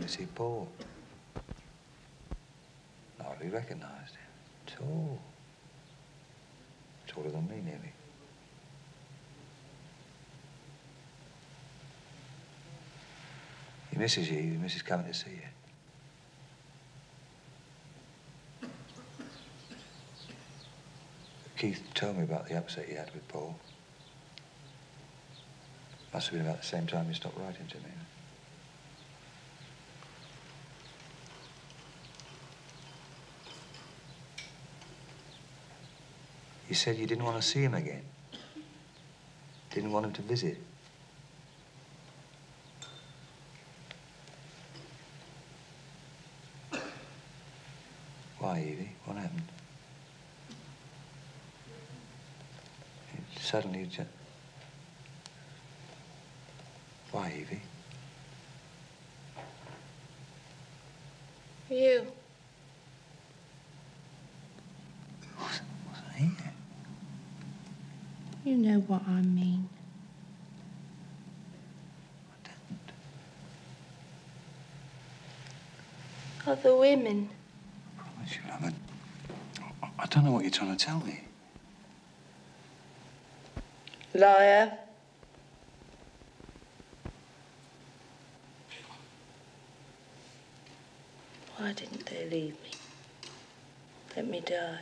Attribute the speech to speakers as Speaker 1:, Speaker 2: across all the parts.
Speaker 1: to see Paul. I hardly recognised him. Tall. Taller than me, nearly. He misses you. He misses coming to see you. Keith told me about the upset you had with Paul. Must have been about the same time you stopped writing to me. You said you didn't want to see him again. Didn't want him to visit. Why, Evie? What happened? Suddenly just... Why, Evie?
Speaker 2: You.
Speaker 1: What's here?
Speaker 2: You know what I mean.
Speaker 1: I didn't.
Speaker 2: Other women.
Speaker 1: I promise you, love. I don't know what you're trying to tell me.
Speaker 2: Liar. Why didn't they leave me? Let me die.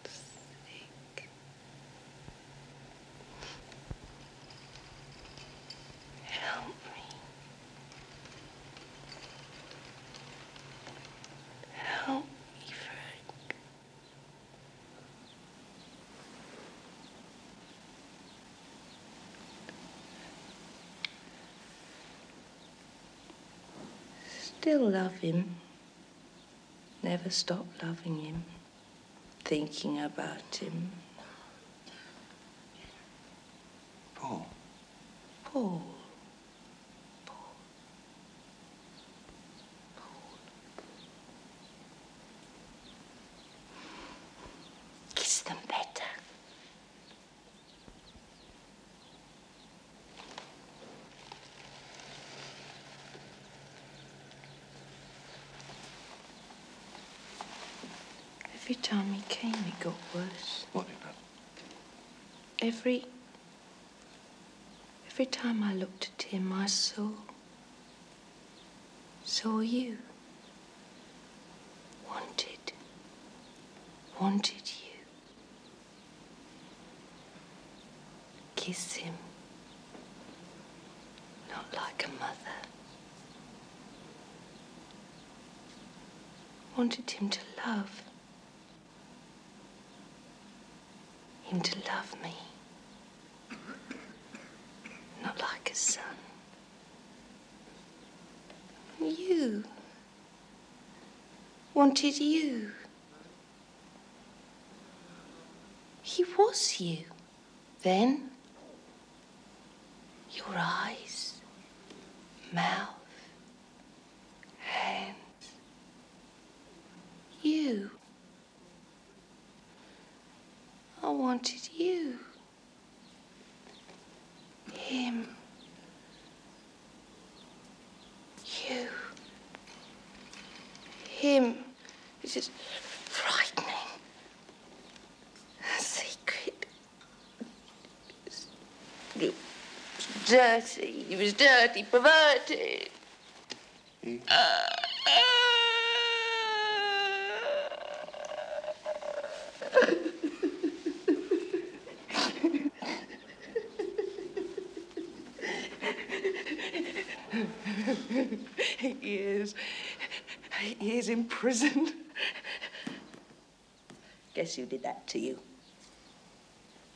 Speaker 2: Sick. Help me. Help me, Frank. Still love him. Never stop loving him. Thinking about him.
Speaker 1: Paul.
Speaker 2: Paul. Kiss them better. Every time he came, it got worse.
Speaker 1: What did that?
Speaker 2: Every time I looked at him, I saw you. Wanted you. Kiss him. Not like a mother. Wanted him to love. Him to love me. Not like a son. You. Wanted you. He was you. Then, your eyes, mouth, hands. You. I wanted you. Him. You. Him. It's just frightening. Secret. It was dirty. He was dirty, perverted. He is in prison. Guess who did that to you?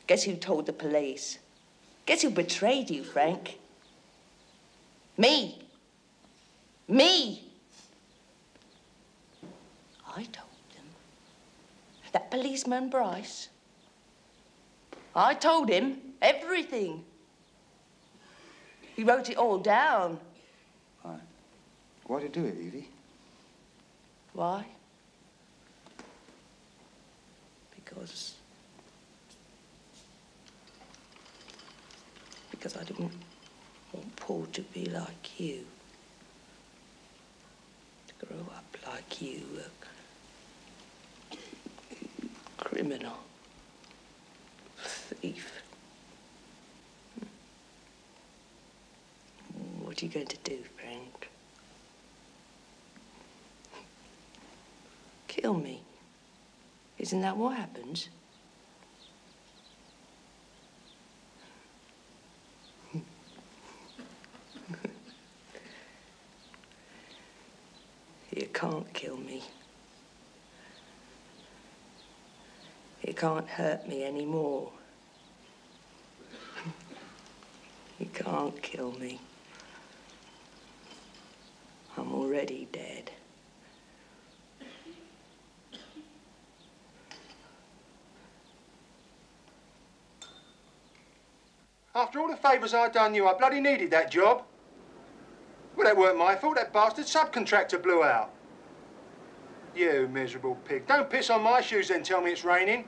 Speaker 2: Guess who told the police? Guess who betrayed you, Frank? Me. Me. I told them. That policeman Bryce. I told him everything. He wrote it all down.
Speaker 1: Why? Why did you do it, Evie?
Speaker 2: Why? Because because I didn't want Paul to be like you. To grow up like you, a criminal, thief. What are you going to do, Frank? Kill me. Isn't that what happens? You can't kill me. You can't hurt me anymore. You can't kill me. I'm already dead.
Speaker 3: After all the favours I'd done you, I bloody needed that job. Well, that weren't my fault. That bastard subcontractor blew out. You miserable pig. Don't piss on my shoes then tell me it's raining.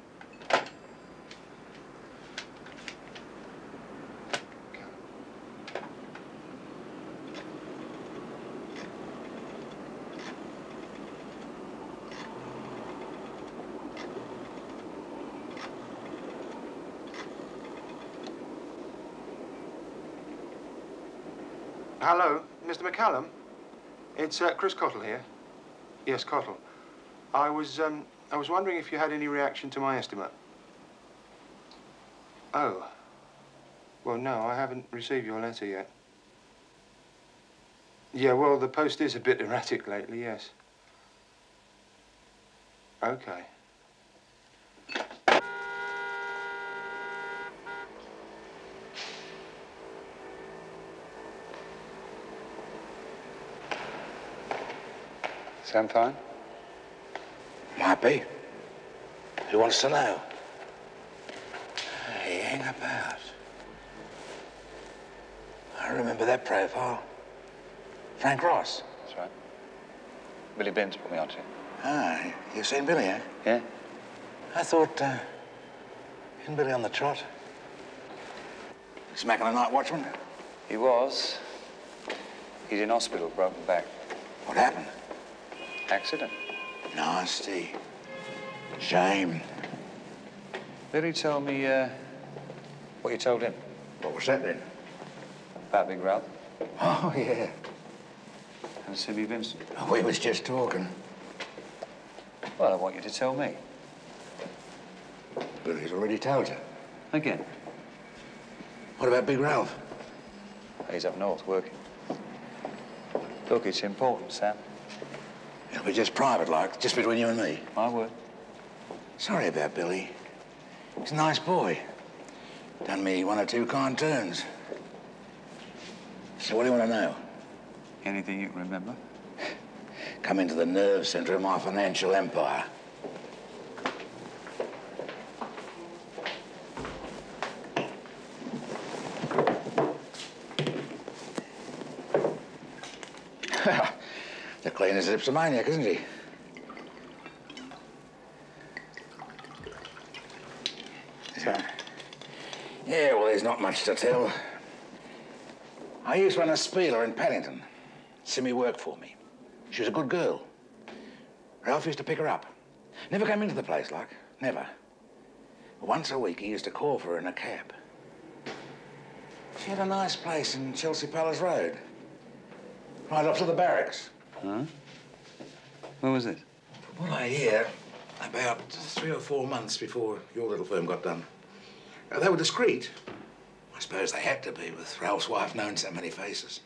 Speaker 3: Hello, Mr. McCallum. It's Chris Cottle here. Yes, Cottle. I was wondering if you had any reaction to my estimate. Oh. Well, no, I haven't received your letter yet. Yeah, well, the post is a bit erratic lately, yes. Okay. Sam fine?
Speaker 4: Might be. Who wants to know? He hang about. I remember that profile. Frank Ross.
Speaker 1: That's right. Billy Benz put me onto it.
Speaker 4: Ah, you've seen Billy, eh?
Speaker 1: Yeah?
Speaker 4: I thought, isn't Billy on the trot? Smacking a night watchman?
Speaker 1: He was. He's in hospital, broken back.
Speaker 4: What happened?
Speaker 1: Accident.
Speaker 4: Nasty. Shame.
Speaker 1: Billy told me, what you told him.
Speaker 4: What was that then?
Speaker 1: About Big Ralph
Speaker 4: Oh, yeah.
Speaker 1: and Sibby Vincent.
Speaker 4: We was just talking.
Speaker 1: Well, I want you to tell me.
Speaker 4: Billy's already told you.
Speaker 1: Again.
Speaker 4: What about Big Ralph?
Speaker 1: He's up north working. Look, it's important, Sam.
Speaker 4: It'll be just private, like, just between you and me.
Speaker 1: My word.
Speaker 4: Sorry about Billy. He's a nice boy. Done me one or two kind turns. So what do you want to know?
Speaker 1: Anything you can remember?
Speaker 4: Come into the nerve center of my financial empire. The clean as a dipsomaniac, isn't he? So, yeah, well, there's not much to tell. I used to run a spieler in Paddington. Simmy worked for me. She was a good girl. Ralph used to pick her up. Never came into the place, like, never. Once a week, he used to call for her in a cab. She had a nice place in Chelsea Palace Road. Right up to the barracks.
Speaker 1: Huh? When was this?
Speaker 4: From what I hear, about 3 or 4 months before your little firm got done. They were discreet. I suppose they had to be, with Ralph's wife knowing so many faces.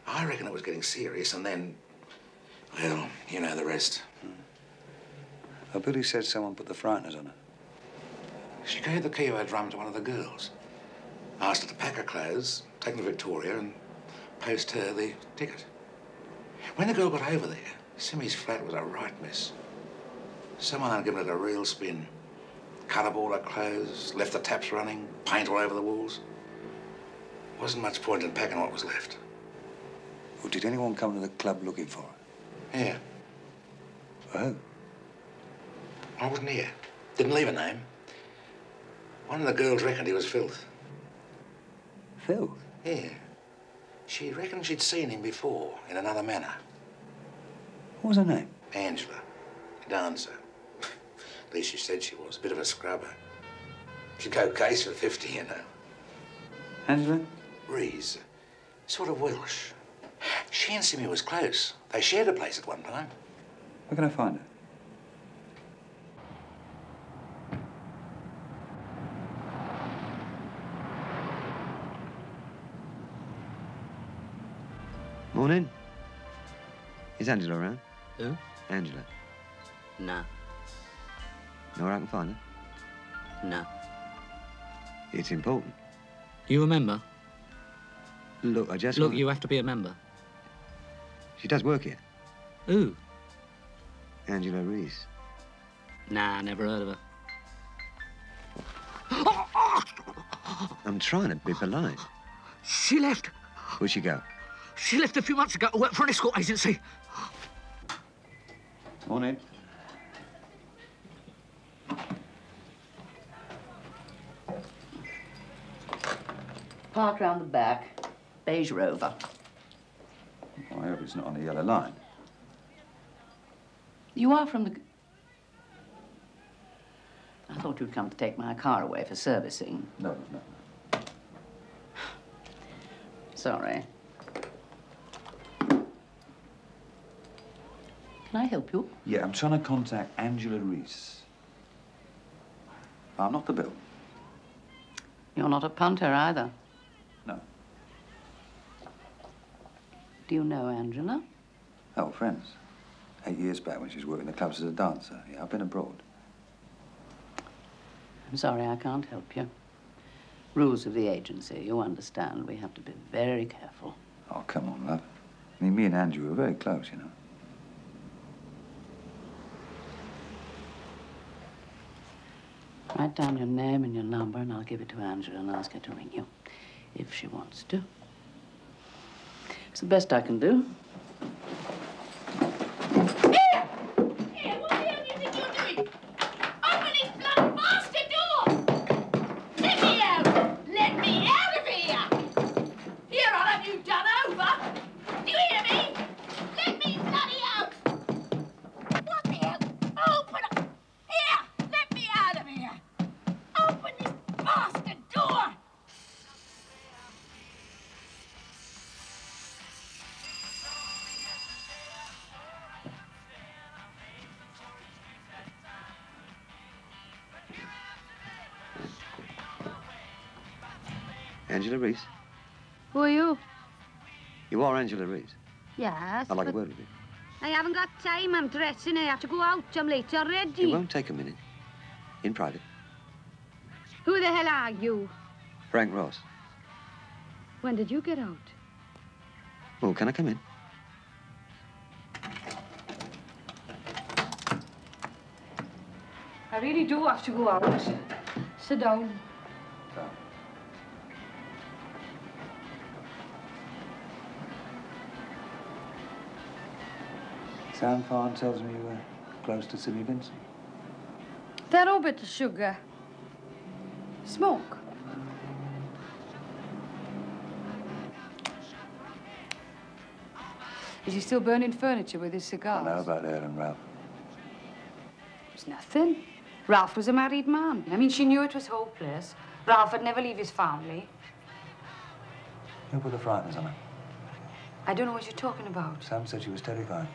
Speaker 4: I reckon it was getting serious, and then, well, you know the rest.
Speaker 1: Oh, Billy said someone put the frighteners on her.
Speaker 4: She gave the key of her drum to one of the girls. Asked her to pack her clothes, take them to Victoria, and post her the ticket. When the girl got over there, Simmy's flat was a right mess. Someone had given it a real spin. Cut up all her clothes, left the taps running, paint all over the walls. Wasn't much point in packing what was left.
Speaker 1: Well, did anyone come to the club looking for her?
Speaker 4: Yeah.
Speaker 1: For who?
Speaker 4: I wasn't here. Didn't leave a name. One of the girls reckoned he was filth.
Speaker 1: Phil?
Speaker 4: Yeah. She reckoned she'd seen him before, in another manner.
Speaker 1: What was her name?
Speaker 4: Angela. Dancer. At least she said she was. A bit of a scrubber. She'd go case for 50, you know.
Speaker 1: Angela?
Speaker 4: Rees. Sort of Welsh. She and Simmy was close. They shared a place at one time.
Speaker 1: Where can I find her? Morning. Is Angela around?
Speaker 5: Who?
Speaker 1: Angela.
Speaker 5: No.
Speaker 1: Know where I can find her?
Speaker 5: No.
Speaker 1: It's important.
Speaker 5: You a member?
Speaker 1: Look, I just
Speaker 5: Look,
Speaker 1: wanna-
Speaker 5: you have to be a member.
Speaker 1: She does work here.
Speaker 5: Who?
Speaker 1: Angela Rees.
Speaker 5: Nah, never heard of her.
Speaker 1: I'm trying to be polite.
Speaker 5: She left.
Speaker 1: Where'd she go?
Speaker 5: She left a few months ago to work for an escort agency.
Speaker 1: Morning.
Speaker 2: Park round the back. Beige Rover.
Speaker 1: Oh, I hope it's not on the yellow line.
Speaker 2: You are from the... I thought you'd come to take my car away for servicing.
Speaker 1: No.
Speaker 2: Sorry. Can I help you?
Speaker 1: Yeah, I'm trying to contact Angela Rees. I'm not the bill.
Speaker 2: You're not a punter either.
Speaker 1: No.
Speaker 2: Do you know Angela?
Speaker 1: Oh, friends. 8 years back when she was working the clubs as a dancer. Yeah, I've been abroad.
Speaker 2: I'm sorry, I can't help you. Rules of the agency, you understand. We have to be very careful.
Speaker 1: Oh, come on, love. I mean, me and Andrew were very close, you know.
Speaker 2: Write down your name and your number, and I'll give it to Angela and ask her to ring you, if she wants to. It's the best I can do.
Speaker 6: Here! Here, what the hell do you think you're doing? Open this bloody bastard door! Let me out! Let me out of here! Here, I'll have you done over! Do you hear me? Let me bloody out! What the hell? Open up! Here! Let me out of here! Open this bastard door!
Speaker 1: Angela Rees?
Speaker 7: Who are you?
Speaker 1: You are Angela Rees?
Speaker 7: Yes.
Speaker 1: I'd like a
Speaker 7: but
Speaker 1: word with you.
Speaker 7: I haven't got time. I'm dressing. I have to go out. I'm late already.
Speaker 1: It won't take a minute. In private.
Speaker 7: Who the hell are you?
Speaker 1: Frank Ross.
Speaker 7: When did you get out?
Speaker 1: Oh, can I come in?
Speaker 7: I really do have to go out. Sit down.
Speaker 1: Sam Farn tells me you were close to Simmy Vincent.
Speaker 7: That old bit of sugar. Smoke. Is he still burning furniture with his
Speaker 1: I
Speaker 7: cigars?
Speaker 1: know about her and Ralph.
Speaker 7: It's nothing. Ralph was a married man. I mean, she knew it was hopeless. Ralph would never leave his family.
Speaker 1: Who put the frighteners on her?
Speaker 7: I don't know what you're talking about.
Speaker 1: Sam said she was terrified.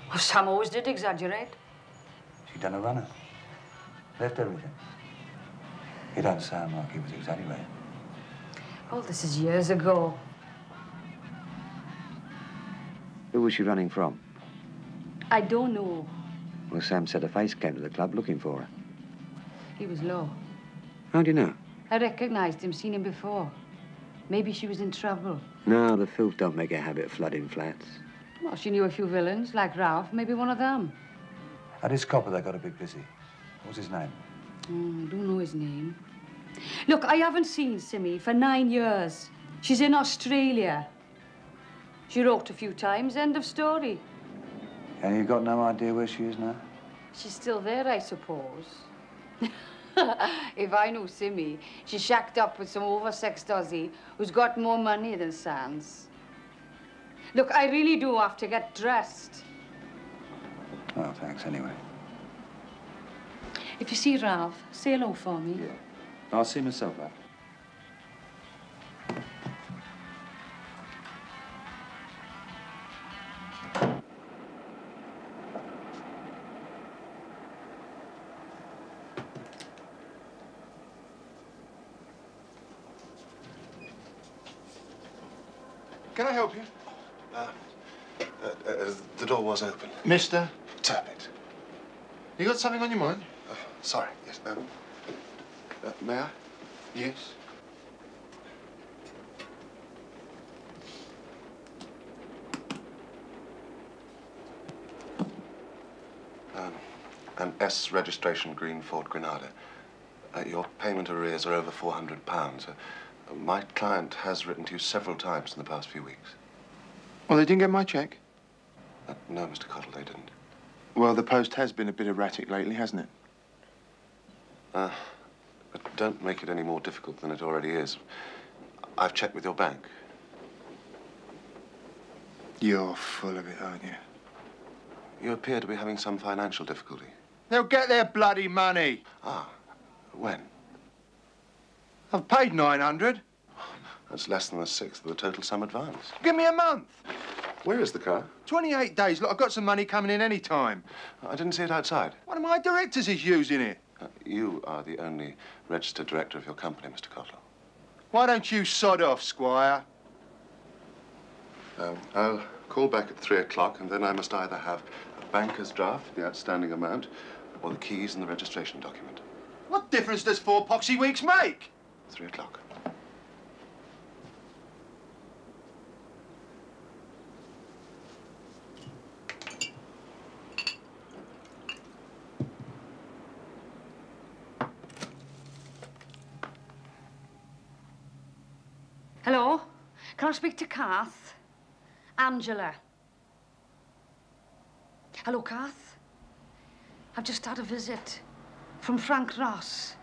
Speaker 7: Well, Sam always did exaggerate.
Speaker 1: She'd done a runner. Left everything. He don't sound like he was exaggerating.
Speaker 7: Oh, this is years ago.
Speaker 1: Who was she running from?
Speaker 7: I don't know.
Speaker 1: Well, Sam said a face came to the club looking for her.
Speaker 7: He was low.
Speaker 1: How do you know?
Speaker 7: I recognized him, seen him before. Maybe she was in trouble.
Speaker 1: No, the filth don't make a habit of flooding flats.
Speaker 7: Well, she knew a few villains, like Ralph, maybe one of them.
Speaker 1: At his copper, they got a bit busy. What's his name?
Speaker 7: I don't know his name. Look, I haven't seen Simmy for 9 years. She's in Australia. She wrote a few times, end of story.
Speaker 1: And you got no idea where she is now?
Speaker 7: She's still there, I suppose. If I knew Simmy, she's shacked up with some oversexed Aussie who's got more money than Sans. Look, I really do have to get dressed.
Speaker 1: Oh, thanks anyway.
Speaker 7: If you see Rav, say hello for me.
Speaker 1: Yeah. I'll see myself out.
Speaker 3: Can I help you?
Speaker 8: The door was open.
Speaker 3: Mister?
Speaker 8: Turbot.
Speaker 3: You got something on your mind?
Speaker 8: Sorry, yes. May I?
Speaker 3: Yes.
Speaker 8: An S registration green Ford Granada. Your payment arrears are over £400. My client has written to you several times in the past few weeks.
Speaker 3: Well, they didn't get my cheque.
Speaker 8: No, Mr. Cottle, they didn't.
Speaker 3: Well, the post has been a bit erratic lately, hasn't it?
Speaker 8: But don't make it any more difficult than it already is. I've checked with your bank.
Speaker 3: You're full of it, aren't you?
Speaker 8: You appear to be having some financial difficulty.
Speaker 3: They'll get their bloody money.
Speaker 8: Ah, when?
Speaker 3: I've paid 900.
Speaker 8: That's less than a sixth of the total sum advance.
Speaker 3: Give me a month.
Speaker 8: Where is the car?
Speaker 3: 28 days. Look, I've got some money coming in any time.
Speaker 8: I didn't see it outside.
Speaker 3: One of my directors is using it.
Speaker 8: You are the only registered director of your company, Mr. Cottle.
Speaker 3: Why don't you sod off, Squire?
Speaker 8: I'll call back at 3 o'clock, and then I must either have a banker's draft, the outstanding amount, or the keys and the registration document.
Speaker 3: What difference does 4 poxy weeks make?
Speaker 8: 3 o'clock.
Speaker 7: Hello? Can I speak to Kath? Angela. Hello, Kath? I've just had a visit from Frank Ross.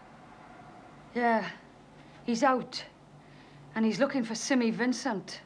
Speaker 7: Yeah, he's out. And he's looking for Simmy Vincent.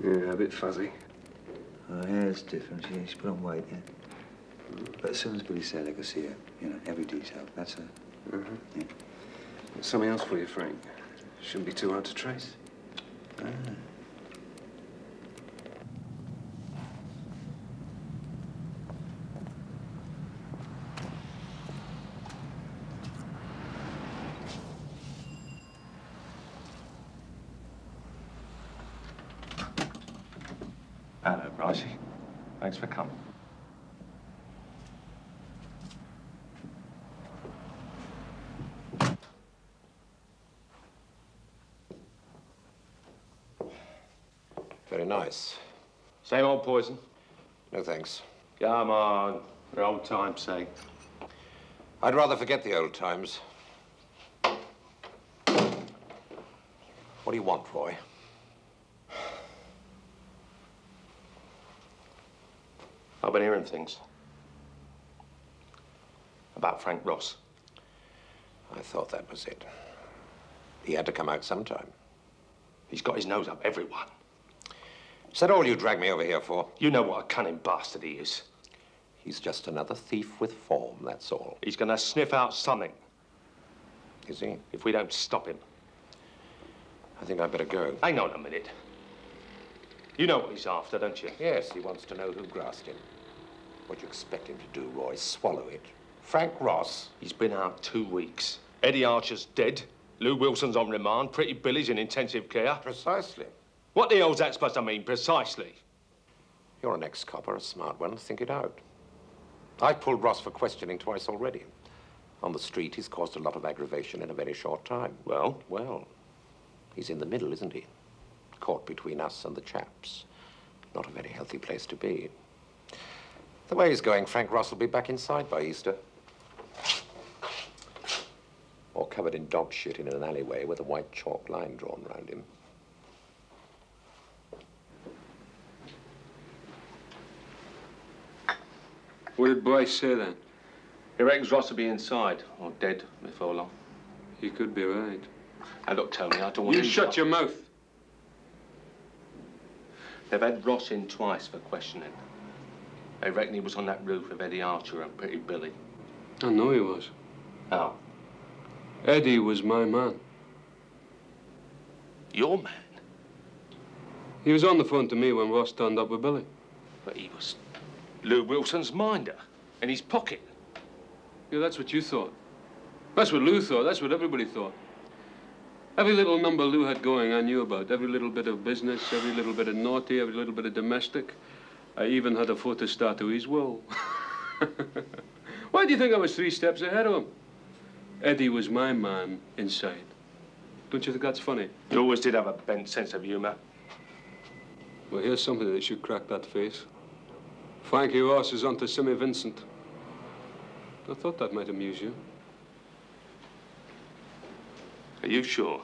Speaker 9: Yeah, a bit fuzzy.
Speaker 1: Her hair's different. She put on weight, yeah. But as soon as Billy said I could see her, you know, every detail. That's her.
Speaker 9: Mm-hmm.
Speaker 1: Yeah.
Speaker 9: Something else for you, Frank. Shouldn't be too hard to trace.
Speaker 1: Ah.
Speaker 10: Hello, Brycey. Thanks for coming.
Speaker 11: nice.
Speaker 10: Same old poison?
Speaker 11: No thanks.
Speaker 10: Come on, for old time's sake.
Speaker 11: I'd rather forget the old times. What do you want, Roy?
Speaker 10: I've been hearing things. About Frank Ross.
Speaker 11: I thought that was it. He had to come out sometime.
Speaker 10: He's got his nose up everyone.
Speaker 11: Is that all you dragged me over here for?
Speaker 10: You know what a cunning bastard he is.
Speaker 11: He's just another thief with form, that's all.
Speaker 10: He's gonna sniff out something.
Speaker 11: Is he?
Speaker 10: If we don't stop him.
Speaker 11: I think I'd better go.
Speaker 10: Hang on a minute. You know what he's after, don't you?
Speaker 11: Yes, he wants to know who grassed him. What do you expect him to do, Roy? Swallow it? Frank Ross?
Speaker 10: He's been out 2 weeks. Eddie Archer's dead. Lou Wilson's on remand. Pretty Billy's in intensive care.
Speaker 11: Precisely.
Speaker 10: What the hell's that supposed to mean, precisely?
Speaker 11: You're an ex-copper, a smart one. Think it out. I've pulled Ross for questioning twice already. On the street, he's caused a lot of aggravation in a very short time.
Speaker 10: Well?
Speaker 11: Well, he's in the middle, isn't he? Caught between us and the chaps. Not a very healthy place to be. The way he's going, Frank Ross will be back inside by Easter. Or covered in dog shit in an alleyway with a white chalk line drawn round him.
Speaker 9: What did Bryce say then?
Speaker 10: He reckons Ross will be inside, or dead, before long.
Speaker 9: He could be right.
Speaker 10: And look, Tony, I don't want
Speaker 9: You shut your mouth.
Speaker 10: They've had Ross in twice for questioning. They reckon he was on that roof with Eddie Archer and Pretty Billy.
Speaker 9: I know he was.
Speaker 10: How?
Speaker 9: Eddie was my man.
Speaker 10: Your man?
Speaker 9: He was on the phone to me when Ross turned up with Billy.
Speaker 10: But he was Lou Wilson's minder, in his pocket.
Speaker 9: Yeah, that's what you thought. That's what Lou thought. That's what everybody thought. Every little number Lou had going, I knew about. Every little bit of business, every little bit of naughty, every little bit of domestic. I even had a photostat to his will. Why do you think I was 3 steps ahead of him? Eddie was my man inside. Don't you think that's funny?
Speaker 10: You always did have a bent sense of humor.
Speaker 9: Well, here's something that should crack that face. Frankie Ross is onto Simmy Vincent. I thought that might amuse you.
Speaker 10: Are you sure?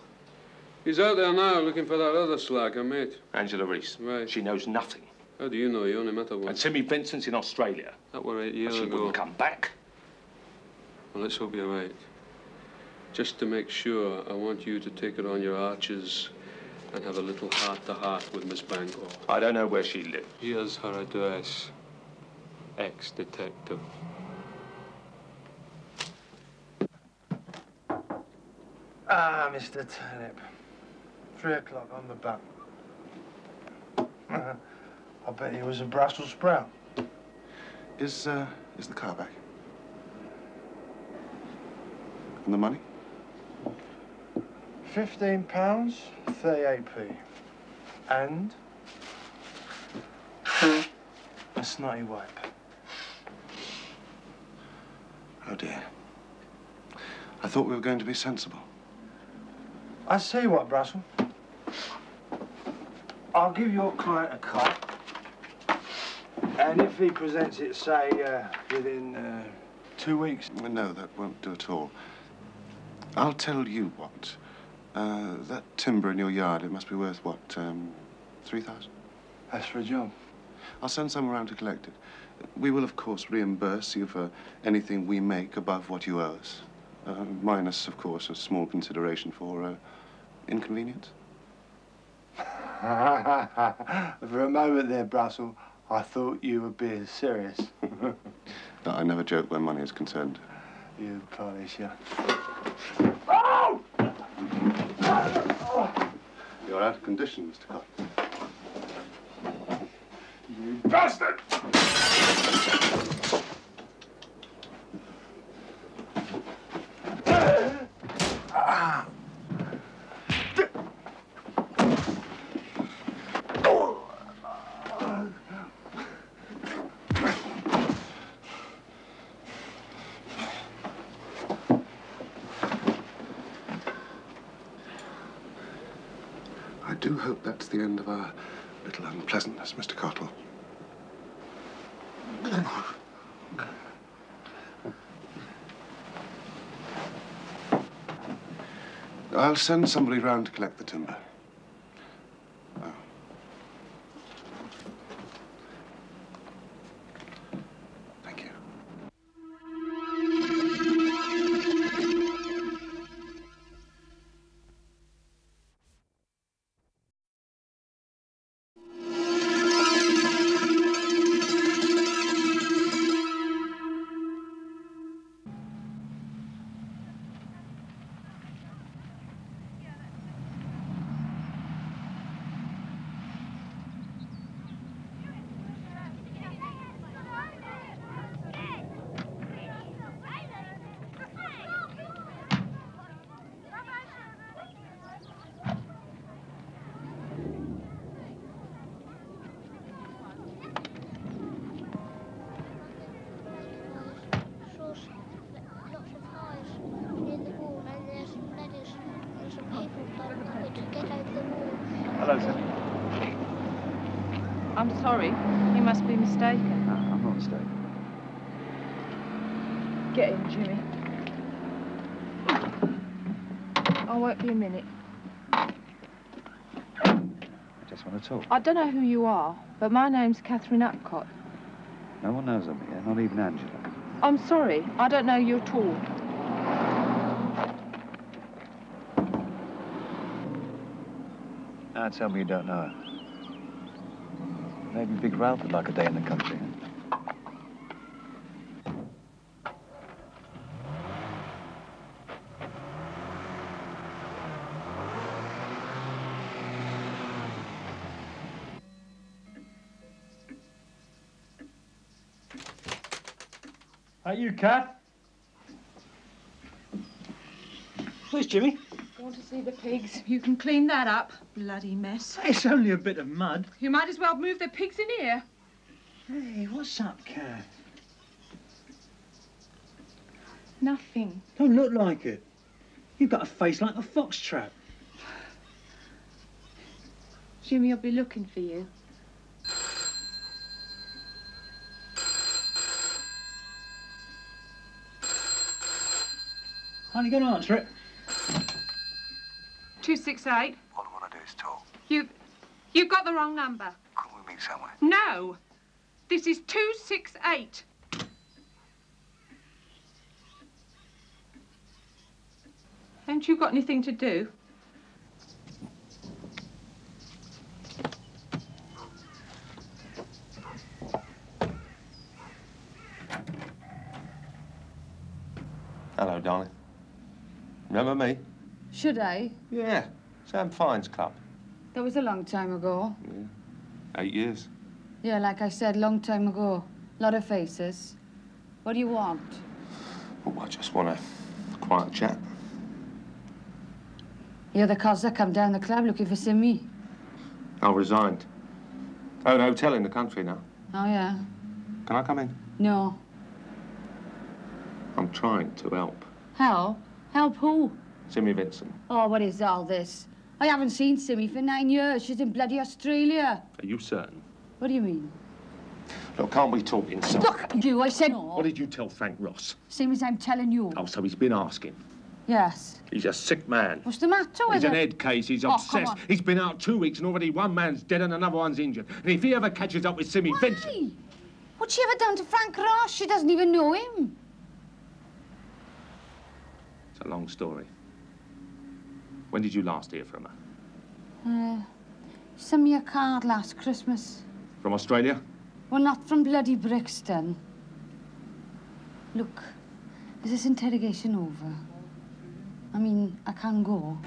Speaker 9: He's out there now looking for that other slacker, mate.
Speaker 10: Angela Reese.
Speaker 9: Right.
Speaker 10: She knows nothing.
Speaker 9: How do you know? You only met her
Speaker 10: And
Speaker 9: once.
Speaker 10: Simmy Vincent's in Australia.
Speaker 9: That were 8 years
Speaker 10: She
Speaker 9: ago.
Speaker 10: wouldn't come back.
Speaker 9: Well, let's hope you're right. Just to make sure, I want you to take it on your arches and have a little heart-to-heart with Miss Bangor.
Speaker 10: I don't know where she lives.
Speaker 9: Here's her address. Ex-detective.
Speaker 3: Ah, Mr. Turnip. 3 o'clock on the butt. I bet he was a Brussels sprout.
Speaker 8: Is the car back? And the money?
Speaker 3: £15, 38p. And a snotty wipe.
Speaker 8: Oh, dear. I thought we were going to be sensible.
Speaker 3: I see what, Brussels. I'll give your client a cop. And if he presents it, say, within 2 weeks.
Speaker 8: No, that won't do at all. I'll tell you what. That timber in your yard, it must be worth, what, 3,000?
Speaker 3: That's for a job.
Speaker 8: I'll send some around to collect it. We will, of course, reimburse you for anything we make above what you owe us. Minus, of course, a small consideration for inconvenience.
Speaker 3: For a moment there, Brussels, I thought you were being serious.
Speaker 8: No, I never joke when money is concerned.
Speaker 3: You polisher.
Speaker 8: You're out of condition, Mr. Cotton.
Speaker 3: You bastard!
Speaker 8: I do hope that's the end of our little unpleasantness, Mr. Cottle. I'll send somebody round to collect the timber. Oh. Thank you.
Speaker 1: Hello, sir.
Speaker 12: I'm sorry. You must be mistaken.
Speaker 1: No, I'm not mistaken.
Speaker 12: Get in, Jimmy. I won't be a minute.
Speaker 1: I just want to talk.
Speaker 12: I don't know who you are, but my name's Catherine Upcott.
Speaker 1: No one knows of me here, not even Angela.
Speaker 12: I'm sorry. I don't know you at all.
Speaker 1: Now tell me you don't know her. Maybe Big Ralph would like a day in the country.
Speaker 13: Are you, Cat? Where's Jimmy?
Speaker 12: Want to see the pigs? You can clean that up. Bloody mess.
Speaker 13: It's only a bit of mud.
Speaker 12: You might as well move the pigs in here.
Speaker 13: Hey, what's up, Cat?
Speaker 12: Nothing.
Speaker 13: Don't look like it. You've got a face like a fox trap.
Speaker 12: Jimmy will be looking for you.
Speaker 13: Aren't you going to answer it?
Speaker 12: 268.
Speaker 1: All I want to do is talk.
Speaker 12: You've got the wrong number.
Speaker 1: Couldn't we meet somewhere?
Speaker 12: No. This is 268. Haven't you got anything to do?
Speaker 10: Hello, darling. Remember me?
Speaker 7: Should I?
Speaker 10: Yeah, Sam Fine's club.
Speaker 7: That was a long time ago.
Speaker 10: Yeah, 8 years.
Speaker 7: Yeah, like I said, long time ago. Lot of faces. What do you want?
Speaker 10: Oh, I just want a quiet chat.
Speaker 7: You're the cos that come down the club looking for Simi.
Speaker 10: I resigned. I own a hotel in the country now.
Speaker 7: Oh, yeah?
Speaker 10: Can I come in?
Speaker 7: No.
Speaker 10: I'm trying to help.
Speaker 7: Help? Help who?
Speaker 10: Simi Vincent.
Speaker 7: Oh, what is all this? I haven't seen Simi for 9 years. She's in bloody Australia.
Speaker 10: Are you certain?
Speaker 7: What do you mean?
Speaker 10: Look, can't we talk inside?
Speaker 7: Look, you, I said no.
Speaker 10: What did you tell Frank Ross?
Speaker 7: Same as I'm telling you.
Speaker 10: Oh, so he's been asking.
Speaker 7: Yes.
Speaker 10: He's a sick man.
Speaker 7: What's the matter with
Speaker 10: He's an
Speaker 7: it?
Speaker 10: head case. He's
Speaker 7: Oh, come
Speaker 10: obsessed.
Speaker 7: on.
Speaker 10: He's been out 2 weeks and already one man's dead and another one's injured. And if he ever catches up with Simi Vincent...
Speaker 7: What's she ever done to Frank Ross? She doesn't even know him.
Speaker 10: It's a long story. When did you last hear from her?
Speaker 7: Sent me a card last Christmas.
Speaker 10: From Australia?
Speaker 7: Well, not from bloody Brixton. Look, is this interrogation over? I mean, I can't go.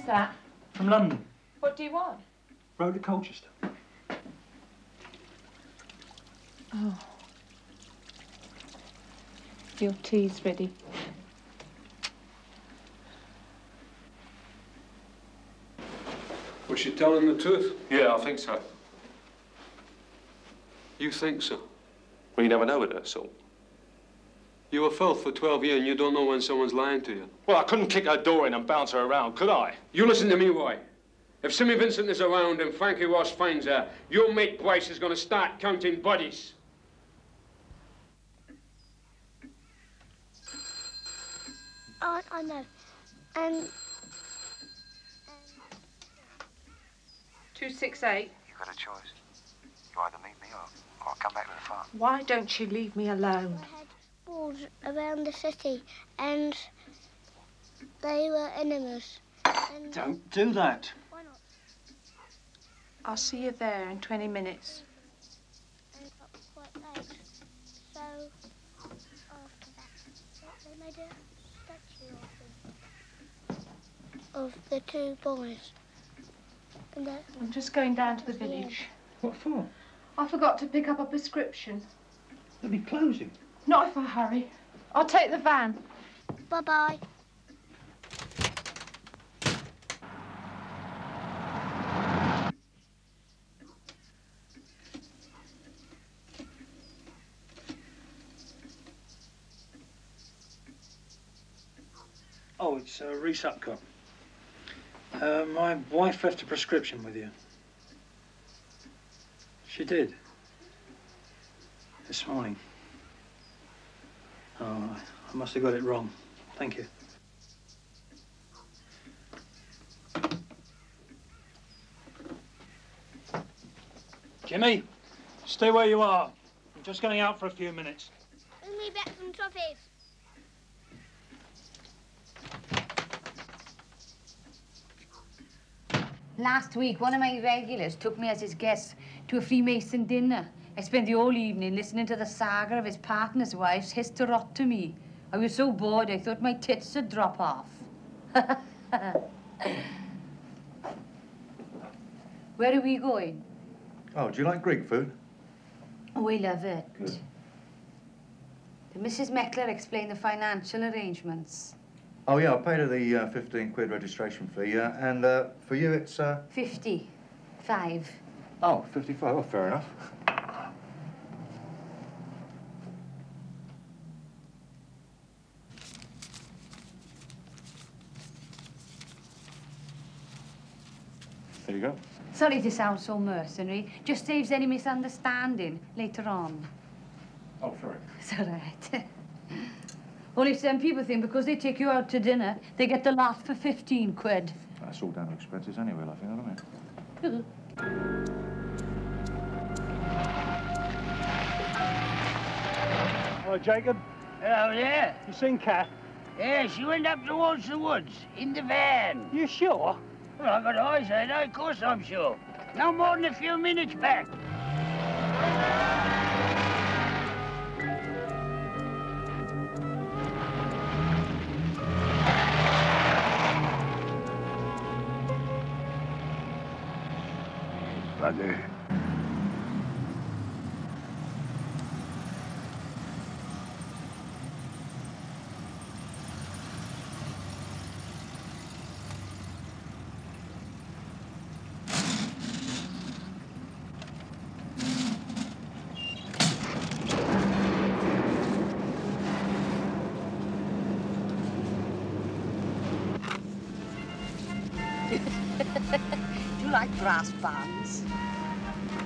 Speaker 12: that?
Speaker 13: From London.
Speaker 12: What do you want?
Speaker 13: Road to Colchester.
Speaker 12: Oh. Your tea's ready.
Speaker 9: Was she telling the truth?
Speaker 10: Yeah, I think so.
Speaker 9: You think so?
Speaker 10: Well, you never know with her, so.
Speaker 9: You were filth for 12 years and you don't know when someone's lying to you.
Speaker 10: Well, I couldn't kick her door in and bounce her around, could I?
Speaker 9: You listen to me, Roy. If Simmy Vincent is around and Frankie Ross finds her, your mate Bryce is going to start counting bodies.
Speaker 14: Oh, I know.
Speaker 12: 268.
Speaker 1: You've got a choice. You either meet me or I'll come back to the farm.
Speaker 12: Why don't you leave me alone?
Speaker 14: I had walls around the city, and they were enemies. And
Speaker 13: Don't do that.
Speaker 14: why not?
Speaker 12: I'll see you there in 20 minutes.
Speaker 14: And it got quite late. So after that, they made a statue of the two boys. And that,
Speaker 12: I'm just going down to the village.
Speaker 13: What for?
Speaker 12: I forgot to pick up a prescription.
Speaker 13: They'll be closing.
Speaker 12: Not if I hurry. I'll take the van.
Speaker 14: bye-bye.
Speaker 13: Oh, it's Reese Upcott. My wife left a prescription with you. She did. This morning. Oh, I must have got it wrong. Thank you. Jimmy, stay where you are. I'm just going out for a few minutes.
Speaker 14: Bring me back some toffees.
Speaker 7: Last week, one of my regulars took me as his guest to a Freemason dinner. I spent the whole evening listening to the saga of his partner's wife's hysterectomy. I was so bored, I thought my tits would drop off. Where are we going?
Speaker 15: Oh, do you like Greek food?
Speaker 7: Oh, I love it.
Speaker 15: Good.
Speaker 7: Did Mrs. Meckler explain the financial arrangements?
Speaker 15: Oh, yeah, I paid her the 15 quid registration fee, and for you it's...
Speaker 7: 55.
Speaker 15: Oh, 55, oh, fair enough. There you go.
Speaker 7: Sorry to sound so mercenary. Just saves any misunderstanding later on.
Speaker 15: Oh, sorry.
Speaker 7: It's all right. Only some people think because they take you out to dinner, they get the lot for 15 quid.
Speaker 15: That's all down to expenses anyway, I think, isn't it?
Speaker 16: Hello, Jacob.
Speaker 17: Hello there.
Speaker 16: You seen Kat?
Speaker 17: Yeah, she went up towards the woods, in the van.
Speaker 16: You sure?
Speaker 17: Well, I got eyes on her, of course I'm sure. No more than a few minutes back.
Speaker 16: Bloody.
Speaker 7: Do you like brass bands?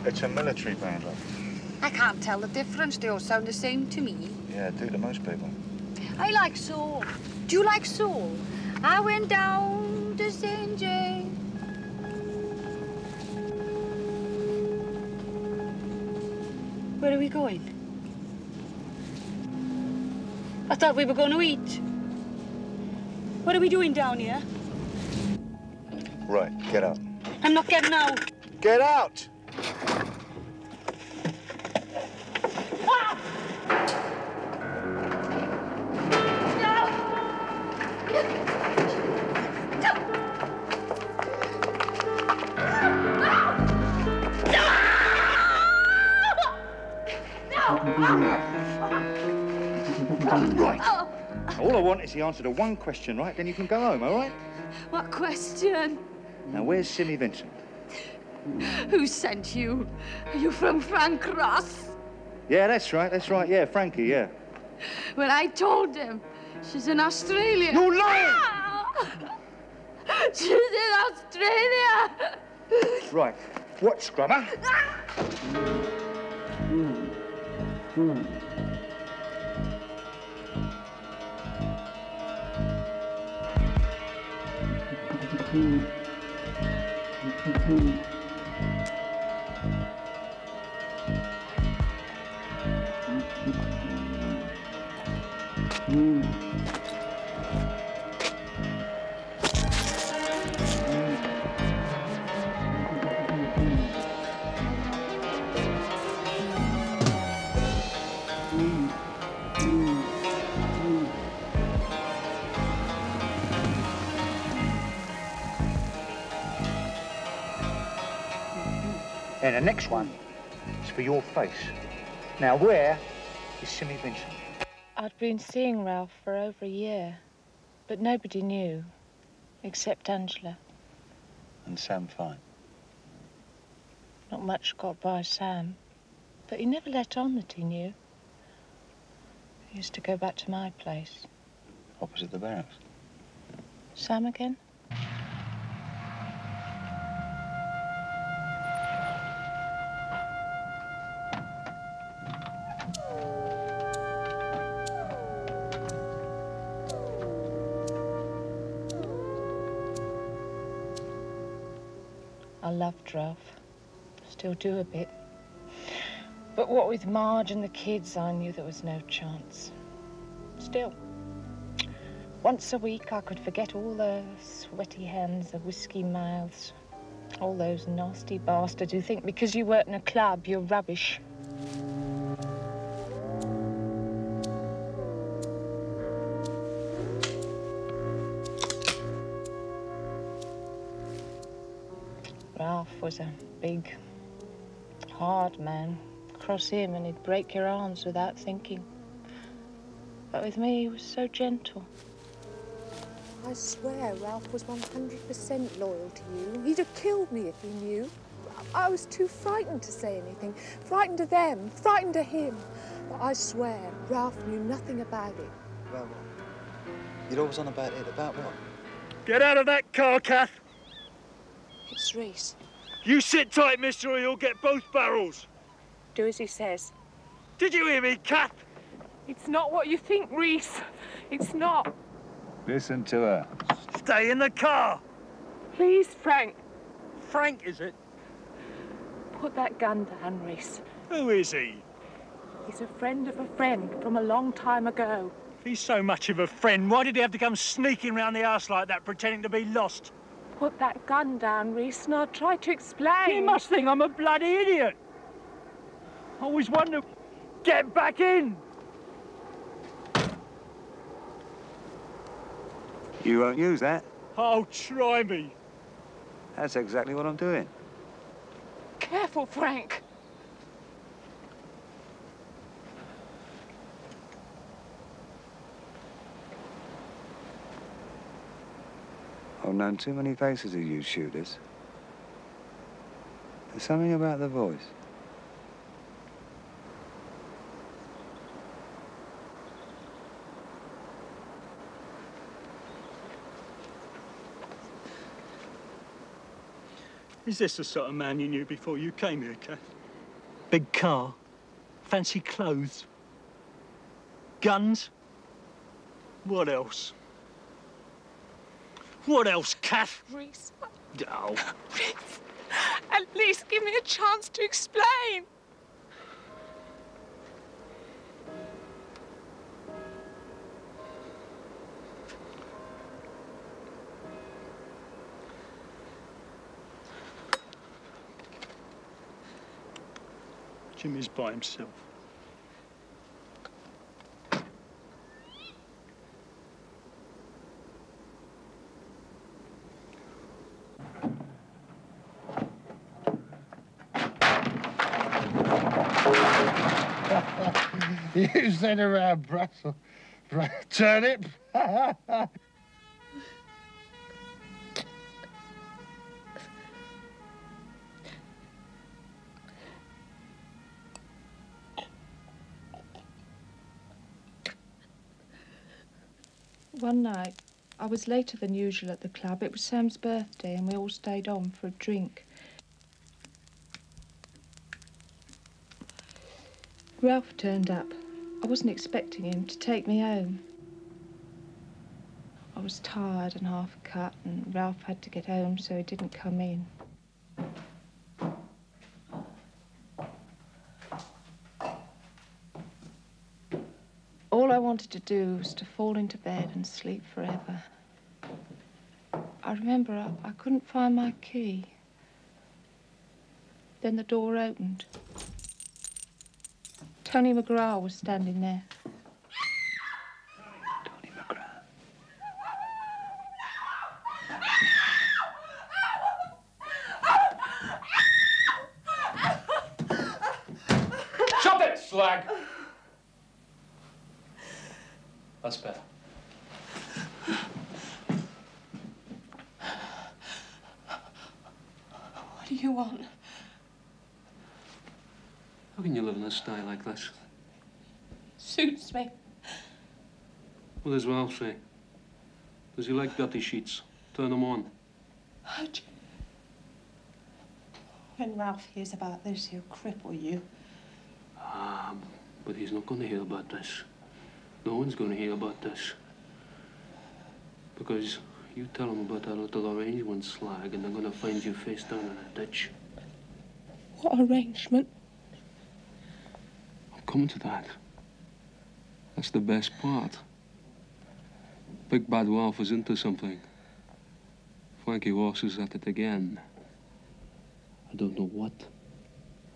Speaker 15: It's a military band, love.
Speaker 7: I can't tell the difference. They all sound the same to me.
Speaker 15: Yeah, do to most people.
Speaker 7: I like soul. Do you like soul? I went down to St. James. Where are we going? I thought we were going to eat. What are we doing down here?
Speaker 15: Right, get out.
Speaker 7: I'm not getting out.
Speaker 15: Get out! Right. All I want is the answer to one question, right? Then you can go home, all right?
Speaker 7: What question?
Speaker 15: Now, where's Simmy Vincent?
Speaker 7: Who sent you? Are you from Frank Ross?
Speaker 15: Yeah, that's right, yeah, Frankie, yeah.
Speaker 7: Well, I told him. She's in Australia.
Speaker 15: You're lying!
Speaker 7: She's in Australia!
Speaker 15: Right. What, scrubber? And the next one is for your face. Now, where is Simmy Vincent?
Speaker 18: I'd been seeing Ralph for over a year, but nobody knew, except Angela.
Speaker 15: And Sam Fine.
Speaker 18: Not much got by Sam, but he never let on that he knew. He used to go back to my place.
Speaker 15: Opposite the barracks.
Speaker 18: Sam again? I loved Ralph. Still do a bit. But what with Marge and the kids, I knew there was no chance. Still, once a week I could forget all the sweaty hands, the whiskey mouths, all those nasty bastards who think because you work in a club, you're rubbish. Ralph was a big, hard man. Cross him and he'd break your arms without thinking. But with me, he was so gentle.
Speaker 19: I swear Ralph was 100% loyal to you. He'd have killed me if he knew. I was too frightened to say anything. Frightened of them, frightened of him. But I swear Ralph knew nothing about it.
Speaker 1: About what? You're always on about it. About what?
Speaker 16: Get out of that car, Kath.
Speaker 18: It's Reese.
Speaker 16: You sit tight, mister, or you'll get both barrels.
Speaker 18: Do as he says.
Speaker 16: Did you hear me, Kath?
Speaker 18: It's not what you think, Reese. It's not.
Speaker 1: Listen to her.
Speaker 16: Stay in the car.
Speaker 18: Please, Frank.
Speaker 16: Frank, is it?
Speaker 18: Put that gun down, Reese.
Speaker 16: Who is he?
Speaker 18: He's a friend of a friend from a long time ago.
Speaker 16: If he's so much of a friend, why did he have to come sneaking round the house like that, pretending to be lost?
Speaker 18: Put that gun down, Reese, and I'll try to explain.
Speaker 16: He must think I'm a bloody idiot. I always wonder... Get back in!
Speaker 1: You won't use that.
Speaker 16: Oh, try me.
Speaker 1: That's exactly what I'm doing.
Speaker 18: Careful, Frank.
Speaker 1: I've known too many faces of you shooters. There's something about the voice.
Speaker 16: Is this the sort of man you knew before you came here, Kath? Big car, fancy clothes, guns. What else? What else, Kath?
Speaker 18: Reese.
Speaker 16: Oh.
Speaker 18: Reese, at least give me a chance to explain.
Speaker 16: Jimmy's by himself.
Speaker 20: You said around Brussels. Turnip.
Speaker 18: One night, I was later than usual at the club. It was Sam's birthday and we all stayed on for a drink. Ralph turned up. I wasn't expecting him to take me home. I was tired and half cut and Ralph had to get home so he didn't come in. All I wanted to do was to fall into bed and sleep forever. I remember I couldn't find my key. Then the door opened. Tony McGrath was standing there.
Speaker 1: Tony McGrath.
Speaker 9: Shut it, slag! That's better.
Speaker 18: What do you want?
Speaker 9: How can you live in a style like this?
Speaker 18: Suits me.
Speaker 9: What does Ralph say? Does he like dirty sheets? Turn them on.
Speaker 18: How'd you... When Ralph hears about this, he'll cripple you.
Speaker 9: But he's not going to hear about this. No one's going to hear about this. Because you tell them about that little arrangement, slag, and they're going to find you face down in a ditch.
Speaker 18: What arrangement?
Speaker 9: I'm coming to that. That's the best part. Big Bad Ralph is into something. Frankie Ross is at it again. I don't know what.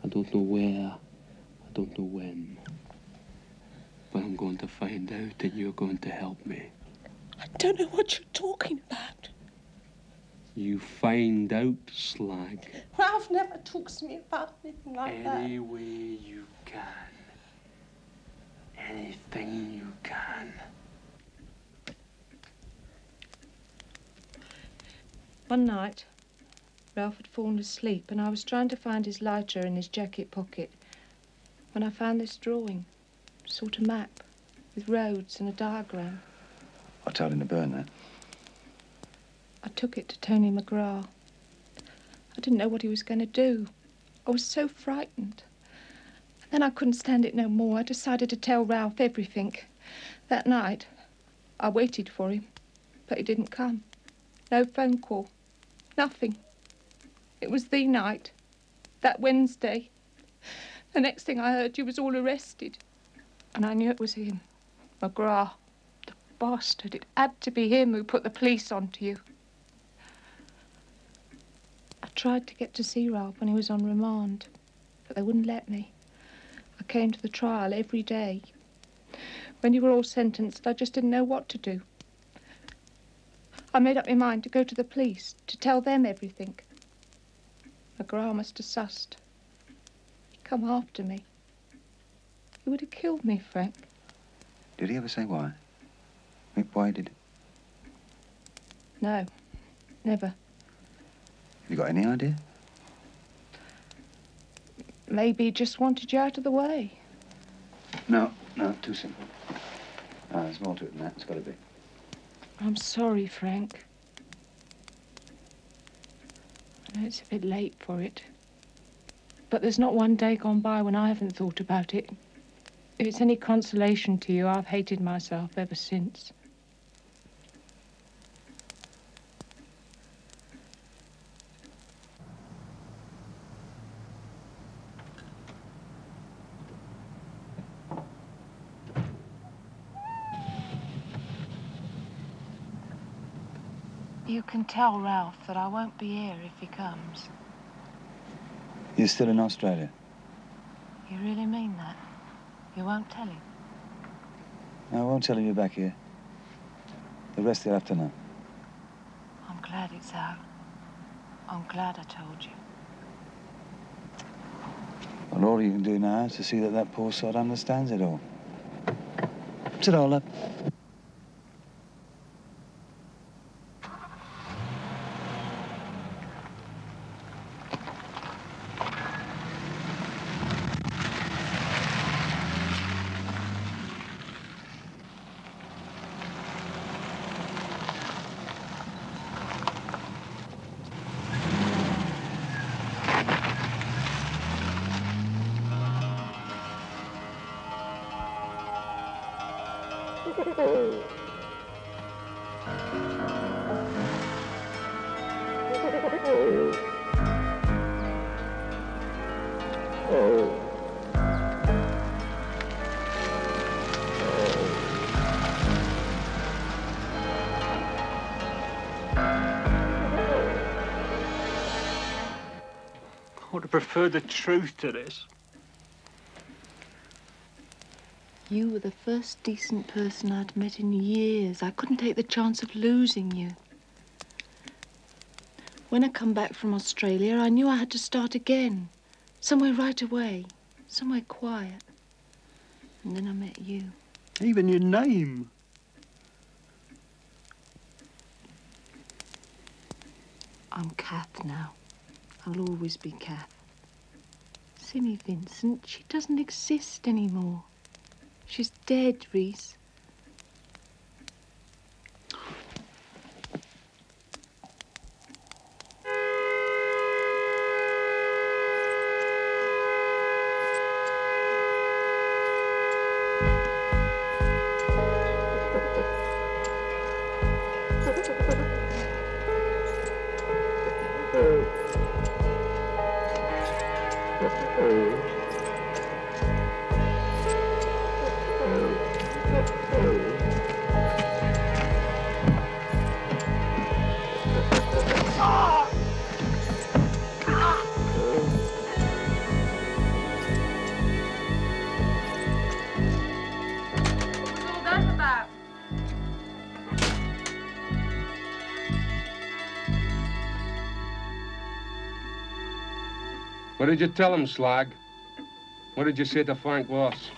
Speaker 9: I don't know where. I don't know when. But I'm going to find out, and you're going to help me.
Speaker 18: I don't know what you're talking about.
Speaker 9: You find out, slag.
Speaker 18: Ralph never talks to me about anything like that.
Speaker 9: Any way you can. Anything you can.
Speaker 18: One night, Ralph had fallen asleep and I was trying to find his lighter in his jacket pocket when I found this drawing, sort of map, with roads and a diagram.
Speaker 1: I told him to burn that.
Speaker 18: I took it to Tony McGrath. I didn't know what he was going to do. I was so frightened. And then I couldn't stand it no more. I decided to tell Ralph everything. That night, I waited for him, but he didn't come. No phone call. Nothing. It was the night, that Wednesday. The next thing I heard, you was all arrested. And I knew it was him, McGrath. The bastard. It had to be him who put the police onto you. I tried to get to see Ralph when he was on remand, but they wouldn't let me. I came to the trial every day. When you were all sentenced, I just didn't know what to do. I made up my mind to go to the police, to tell them everything. McGrath must have sussed. He'd come after me. He would have killed me, Frank.
Speaker 1: Did he ever say why? I mean, why did he?
Speaker 18: No, never.
Speaker 1: Have you got any idea?
Speaker 18: Maybe he just wanted you out of the way.
Speaker 1: No, too simple. There's more to it than that. It's got to be.
Speaker 18: I'm sorry, Frank. I know it's a bit late for it. But there's not one day gone by when I haven't thought about it. If it's any consolation to you, I've hated myself ever since. You can tell Ralph that I won't be here if he comes.
Speaker 1: You're still in Australia?
Speaker 18: You really mean that? You won't tell him?
Speaker 1: I won't tell him you're back here. The rest they'll have to know.
Speaker 18: I'm glad it's out. I'm glad I told you.
Speaker 1: Well, all you can do now is to see that that poor sod understands it all. Sit all up.
Speaker 16: I would have preferred the truth to this.
Speaker 18: You were the first decent person I'd met in years. I couldn't take the chance of losing you. When I come back from Australia, I knew I had to start again. Somewhere right away. Somewhere quiet. And then I met you.
Speaker 16: Even your name.
Speaker 18: I'm Kath now. I'll always be Kath. Simmy Vincent, she doesn't exist anymore. She's dead, Reese.
Speaker 9: What did you tell him, Slag? What did you say to Frank Ross?